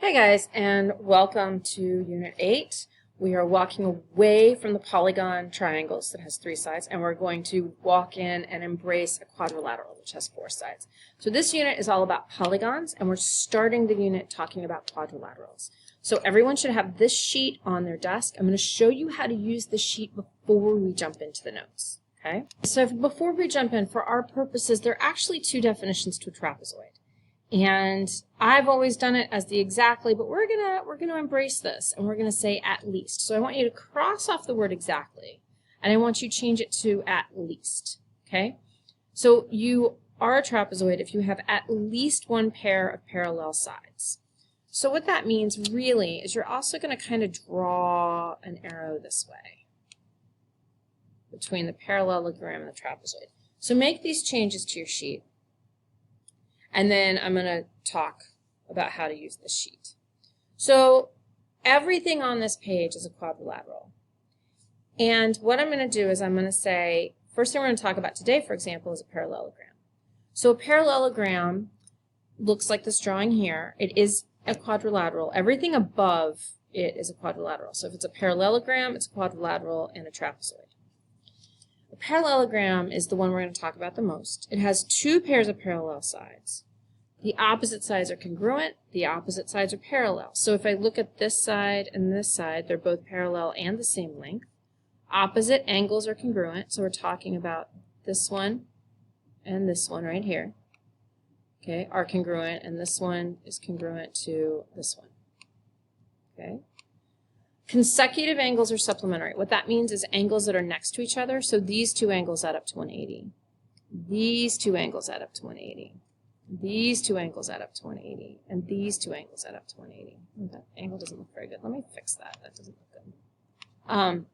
Hey guys, and welcome to Unit 8. We are walking away from the polygon triangles that has 3 sides, and we're going to walk in and embrace a quadrilateral, which has 4 sides. So this unit is all about polygons, and we're starting the unit talking about quadrilaterals. So everyone should have this sheet on their desk. I'm going to show you how to use the sheet before we jump into the notes. Okay? So before we jump in, for our purposes, there are actually 2 definitions to a trapezoid. And I've always done it as the exactly, but we're gonna embrace this, and we're gonna say at least. So I want you to cross off the word exactly, and I want you to change it to at least. Okay? So you are a trapezoid if you have at least one pair of parallel sides. So what that means really is you're also going to kind of draw an arrow this way between the parallelogram and the trapezoid. So make these changes to your sheet. And then I'm going to talk about how to use this sheet. So everything on this page is a quadrilateral. And what I'm going to do is I'm going to say, first thing we're going to talk about today, for example, is a parallelogram. So a parallelogram looks like this drawing here. It is a quadrilateral. Everything above it is a quadrilateral. So if it's a parallelogram, it's a quadrilateral and a trapezoid. A parallelogram is the one we're going to talk about the most. It has 2 pairs of parallel sides. The opposite sides are congruent. The opposite sides are parallel. So if I look at this side and this side, they're both parallel and the same length. Opposite angles are congruent. So we're talking about this one and this one right here. Okay, are congruent, and this one is congruent to this one. Okay. Consecutive angles are supplementary. What that means is angles that are next to each other. So these 2 angles add up to 180. These 2 angles add up to 180. These 2 angles add up to 180. And these 2 angles add up to 180. That angle doesn't look very good. Let me fix that. That doesn't look good.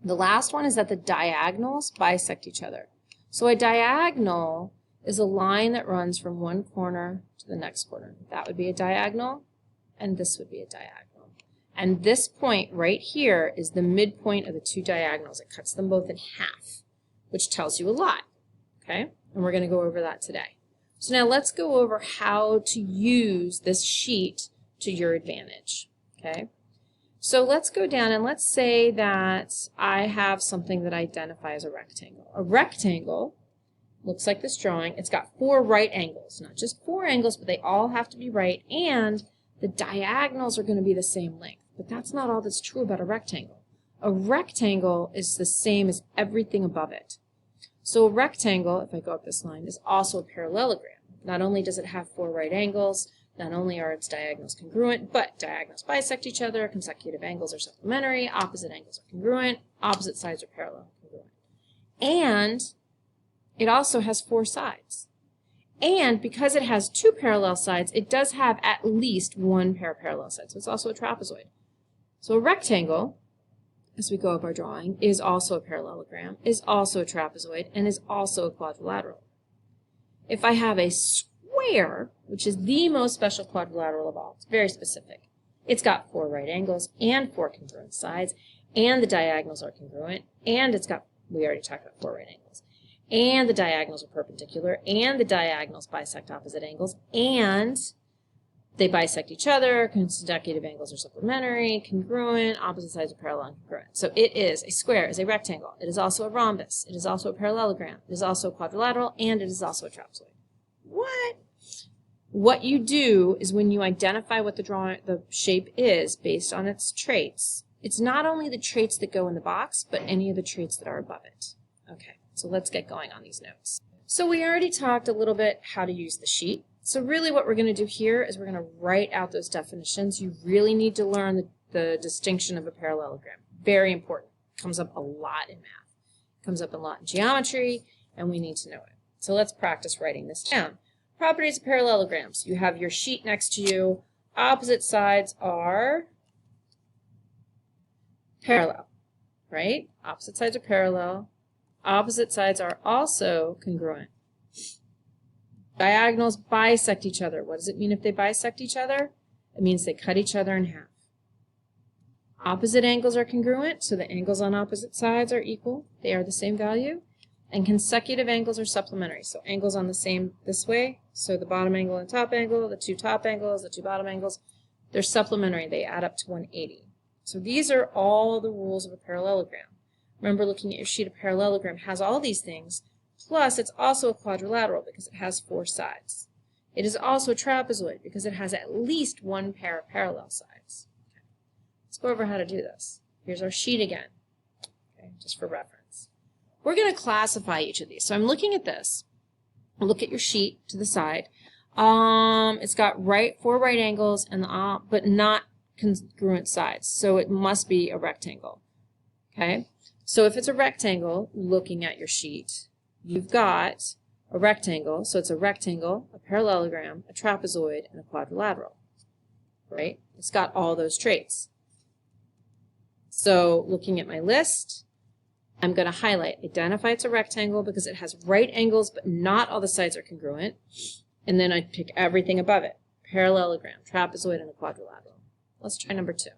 The last one is that the diagonals bisect each other. So a diagonal is a line that runs from one corner to the next corner. That would be a diagonal, and this would be a diagonal. And this point right here is the midpoint of the 2 diagonals. It cuts them both in half, which tells you a lot, okay? And we're going to go over that today. So now let's go over how to use this sheet to your advantage, okay? So let's go down and let's say that I have something that I identify as a rectangle. A rectangle looks like this drawing. It's got 4 right angles, not just 4 angles, but they all have to be right, and the diagonals are going to be the same length. But that's not all that's true about a rectangle. A rectangle is the same as everything above it. So a rectangle, if I go up this line, is also a parallelogram. Not only does it have 4 right angles, not only are its diagonals congruent, but diagonals bisect each other, consecutive angles are supplementary, opposite angles are congruent, opposite sides are parallel congruent. And it also has 4 sides. And because it has 2 parallel sides, it does have at least 1 pair of parallel sides. So it's also a trapezoid. So a rectangle, as we go up our drawing, is also a parallelogram, is also a trapezoid, and is also a quadrilateral. If I have a square, which is the most special quadrilateral of all, it's very specific. It's got 4 right angles and 4 congruent sides, and the diagonals are congruent, and it's got, we already talked about 4 right angles, and the diagonals are perpendicular, and the diagonals bisect opposite angles, and they bisect each other, consecutive angles are supplementary, congruent, opposite sides are parallel and congruent. So it is a square, is a rectangle. It is also a rhombus. It is also a parallelogram. It is also a quadrilateral, and it is also a trapezoid. What? What you do is when you identify what the shape is based on its traits, it's not only the traits that go in the box, but any of the traits that are above it. Okay, so let's get going on these notes. So we already talked a little bit how to use the sheet. So really what we're going to do here is we're going to write out those definitions. You really need to learn the distinction of a parallelogram. Very important. It comes up a lot in math. It comes up a lot in geometry, and we need to know it. So let's practice writing this down. Properties of parallelograms. You have your sheet next to you. Opposite sides are parallel, right? Opposite sides are parallel. Opposite sides are also congruent. Diagonals bisect each other. What does it mean if they bisect each other? It means they cut each other in half. Opposite angles are congruent, so the angles on opposite sides are equal. They are the same value. And consecutive angles are supplementary. So angles on the same this way. So the bottom angle and top angle, the 2 top angles, the 2 bottom angles, They're supplementary. They add up to 180. So these are all the rules of a parallelogram. Remember, looking at your sheet, a parallelogram has all these things, plus it's also a quadrilateral because it has 4 sides. It is also a trapezoid because it has at least 1 pair of parallel sides. Okay. Let's go over how to do this. Here's our sheet again, okay, just for reference. We're going to classify each of these. So I'm looking at this. Look at your sheet to the side. It's got 4 right angles and but not congruent sides, so it must be a rectangle. Okay, so if it's a rectangle, looking at your sheet, you've got a rectangle, so it's a rectangle, a parallelogram, a trapezoid, and a quadrilateral, right? It's got all those traits. So looking at my list, I'm going to highlight, identify it's a rectangle because it has right angles, but not all the sides are congruent. And then I pick everything above it, parallelogram, trapezoid, and a quadrilateral. Let's try number 2.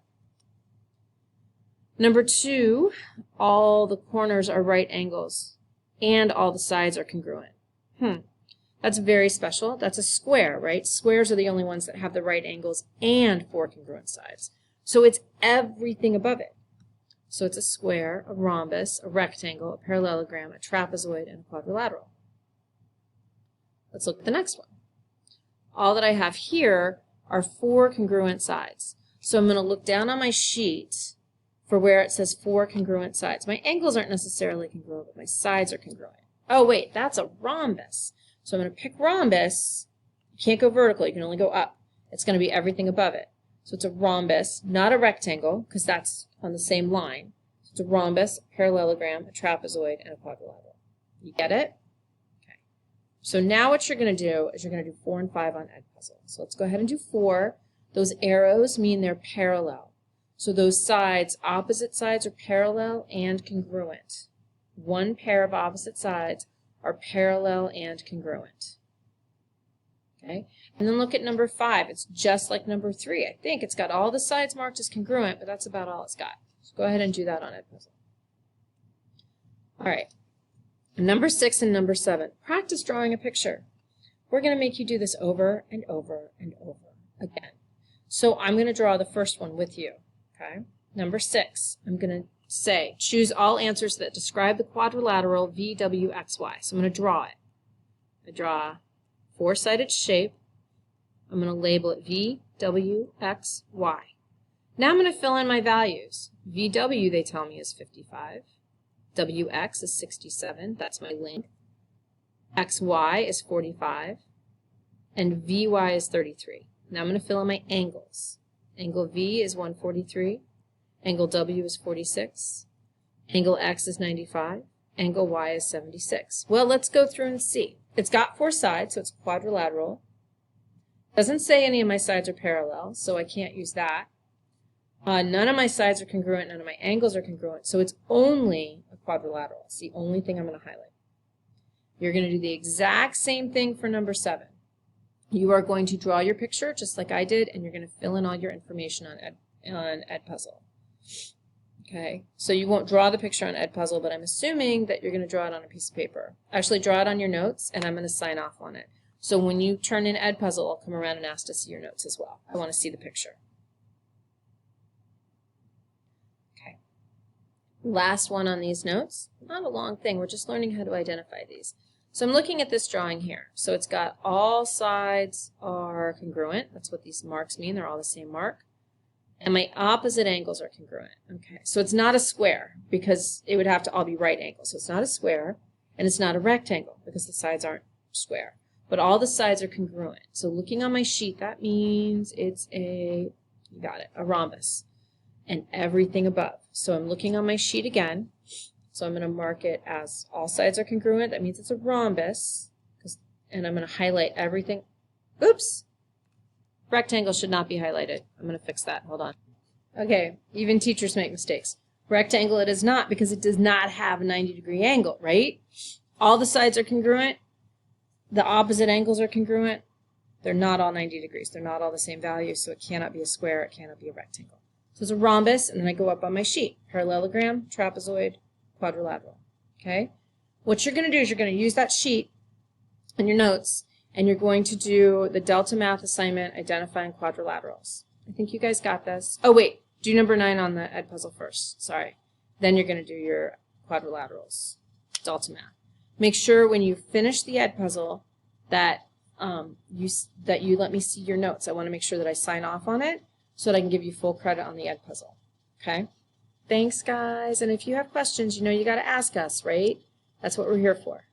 Number 2, all the corners are right angles and all the sides are congruent. That's very special. That's a square, right? Squares are the only ones that have the right angles and 4 congruent sides. So it's everything above it. So it's a square, a rhombus, a rectangle, a parallelogram, a trapezoid, and a quadrilateral. Let's look at the next one. All that I have here are 4 congruent sides. So I'm going to look down on my sheet for where it says 4 congruent sides. My angles aren't necessarily congruent, but my sides are congruent. Oh, wait, that's a rhombus. So I'm going to pick rhombus. You can't go vertical. You can only go up. It's going to be everything above it. So it's a rhombus, not a rectangle, because that's on the same line. So it's a rhombus, a parallelogram, a trapezoid, and a quadrilateral. You get it? Okay. So now what you're going to do is you're going to do 4 and 5 on Edpuzzle. So let's go ahead and do 4. Those arrows mean they're parallel. So those sides, opposite sides, are parallel and congruent. 1 pair of opposite sides are parallel and congruent. Okay, and then look at number 5. It's just like number 3. I think it's got all the sides marked as congruent, but that's about all it's got. So go ahead and do that on Edpuzzle. All right, number 6 and number 7. Practice drawing a picture. We're going to make you do this over and over and over again. So I'm going to draw the first one with you. Okay, number 6. I'm going to say, choose all answers that describe the quadrilateral VWXY. So I'm going to draw it. I draw a 4-sided shape. I'm going to label it VWXY. Now I'm going to fill in my values. VW, they tell me, is 55. WX is 67. That's my length. XY is 45. And VY is 33. Now I'm going to fill in my angles. Angle V is 143. Angle W is 46. Angle X is 95. Angle Y is 76. Well, let's go through and see. It's got 4 sides, so it's quadrilateral. Doesn't say any of my sides are parallel, so I can't use that. None of my sides are congruent, none of my angles are congruent, so it's only a quadrilateral. It's the only thing I'm going to highlight. You're going to do the exact same thing for number 7. You are going to draw your picture just like I did, and you're going to fill in all your information on Edpuzzle. Okay, so you won't draw the picture on Edpuzzle, but I'm assuming that you're going to draw it on a piece of paper. Actually, draw it on your notes, and I'm going to sign off on it. So when you turn in Edpuzzle, I'll come around and ask to see your notes as well. I want to see the picture. Okay. Last one on these notes. Not a long thing. We're just learning how to identify these. So I'm looking at this drawing here. So it's got all sides are congruent. That's what these marks mean. They're all the same mark. And my opposite angles are congruent. Okay, so it's not a square because it would have to all be right angles. So it's not a square, and it's not a rectangle because the sides aren't square. But all the sides are congruent. So looking on my sheet, that means it's a, you got it, a rhombus. And everything above. So I'm looking on my sheet again. So I'm going to mark it as all sides are congruent. That means it's a rhombus. And I'm going to highlight everything. Oops! Rectangle should not be highlighted. I'm going to fix that. Hold on. Okay, even teachers make mistakes. Rectangle it is not because it does not have a 90-degree angle, right? All the sides are congruent. The opposite angles are congruent. They're not all 90 degrees. They're not all the same value, so it cannot be a square. It cannot be a rectangle. So it's a rhombus, and then I go up on my sheet. Parallelogram, trapezoid, quadrilateral. Okay? What you're going to do is you're going to use that sheet in your notes, and you're going to do the Delta Math assignment identifying quadrilaterals. I think you guys got this. Oh, wait. Do number 9 on the Ed puzzle first. Sorry. Then you're going to do your quadrilaterals. Delta math. Make sure when you finish the Ed puzzle that you let me see your notes. I want to make sure that I sign off on it so that I can give you full credit on the Ed puzzle. Okay? Thanks, guys. And if you have questions, you know you got to ask us, right? That's what we're here for.